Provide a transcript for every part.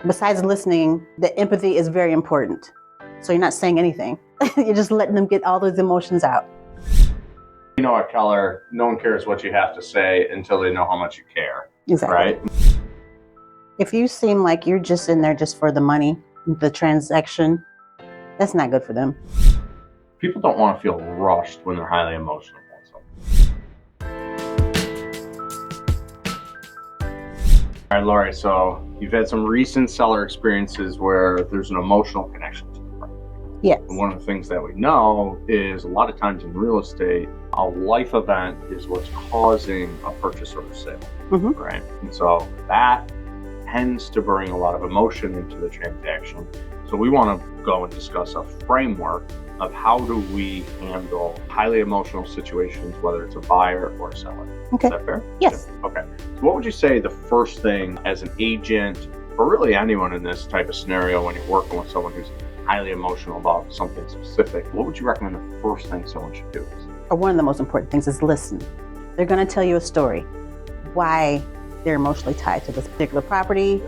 Besides listening, the empathy is very important. So you're not saying anything. You're just letting them get all those emotions out. You know, at Keller, no one cares what you have to say until they know how much you care. Exactly. Right? If you seem like you're just in there just for the money, the transaction, that's not good for them. People don't want to feel rushed when they're highly emotional. All right, Lori, so you've had some recent seller experiences where there's an emotional connection to the property. Yes. And one of the things that we know is a lot of times in real estate, a life event is what's causing a purchase or a sale, right? And so that tends to bring a lot of emotion into the transaction. So we want to go and discuss a framework of how do we handle highly emotional situations, whether it's a buyer or a seller. Okay. Is that fair? Yes. Yeah. Okay. So what would you say the first thing as an agent, or really anyone in this type of scenario when you're working with someone who's highly emotional about something specific, what would you recommend the first thing someone should do? One of the most important things is listen. They're going to tell you a story, why they're emotionally tied to this particular property,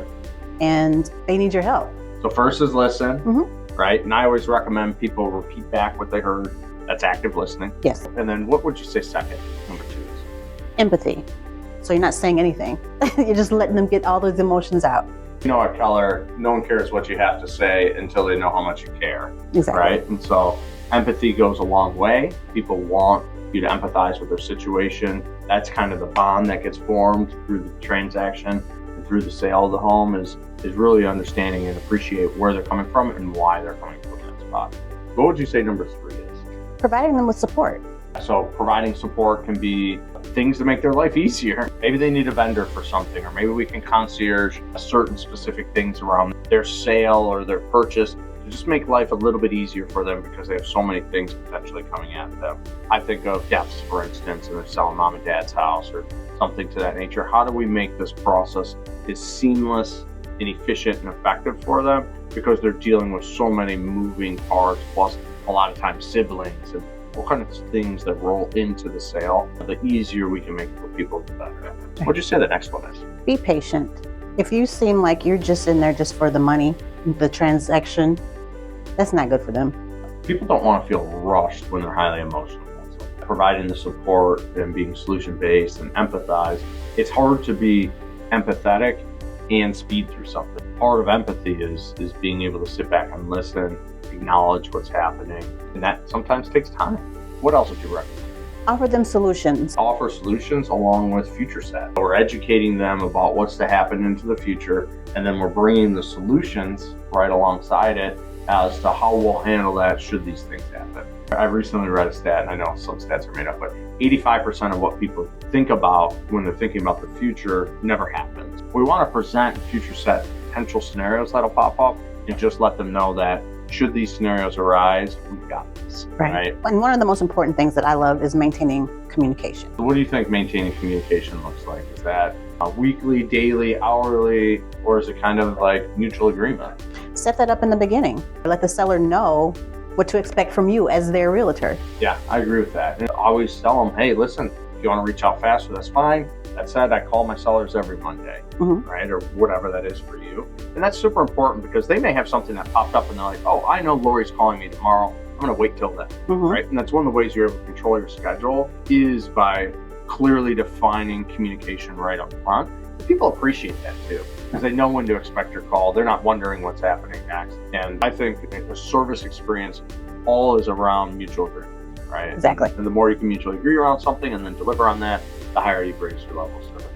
and they need your help. So first is listen, right? And I always recommend people repeat back what they heard. That's active listening. Yes. And then what would you say second, number 2 is? Empathy. So you're not saying anything. You're just letting them get all those emotions out. You know, at Keller, no one cares what you have to say until they know how much you care. Exactly. Right? And so empathy goes a long way. People want you to empathize with their situation. That's kind of the bond that gets formed through the transaction and through the sale of the home is really understanding and appreciate where they're coming from and why they're coming from that spot. What would you say number 3 is? Providing them with support. So providing support can be things to make their life easier. Maybe they need a vendor for something, or maybe we can concierge certain specific things around their sale or their purchase to just make life a little bit easier for them because they have so many things potentially coming at them. I think of deaths, for instance, and they're selling mom and dad's house or something to that nature. How do we make this process as seamless and efficient and effective for them because they're dealing with so many moving parts, plus a lot of times siblings and what kind of things that roll into the sale. The easier we can make it for people, the better. What'd you say the next one is? Be patient. If you seem like you're just in there just for the money, the transaction, that's not good for them. People don't want to feel rushed when they're highly emotional. So providing the support and being solution-based and empathize, it's hard to be empathetic and speed through something. Part of empathy is being able to sit back and listen, acknowledge what's happening, and that sometimes takes time. What else would you recommend? Offer them solutions. Offer solutions along with future set. We're educating them about what's to happen into the future, and then we're bringing the solutions right alongside it as to how we'll handle that should these things happen. I recently read a stat, and I know some stats are made up, but 85% of what people think about when they're thinking about the future never happens. We want to present future set potential scenarios that'll pop up and just let them know that should these scenarios arise, we've got this. Right? And one of the most important things that I love is maintaining communication. So what do you think maintaining communication looks like? Is that weekly, daily, hourly, or is it kind of like mutual agreement? Set that up in the beginning. Let the seller know what to expect from you as their realtor. Yeah, I agree with that. And always tell them, hey, listen, if you want to reach out faster, that's fine. That said, I call my sellers every Monday, right? Or whatever that is for you. And that's super important because they may have something that popped up and they're like, oh, I know Lori's calling me tomorrow. I'm going to wait till then, right? And that's one of the ways you're able to control your schedule is by clearly defining communication right up front. And people appreciate that too because they know when to expect your call. They're not wondering what's happening next. And I think the service experience all is around mutual agreement, right? Exactly. And the more you can mutually agree around something and then deliver on that, the higher you raise your level of service.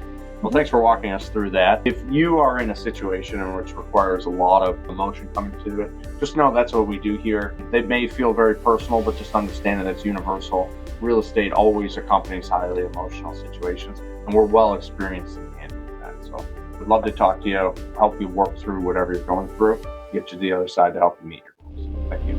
Well, thanks for walking us through that. If you are in a situation in which requires a lot of emotion coming to it, just know that's what we do here. They may feel very personal, but just understand that it's universal. Real estate always accompanies highly emotional situations, and we're well experienced in handling that. So we'd love to talk to you, help you work through whatever you're going through, get you to the other side to help you meet your goals. Thank you.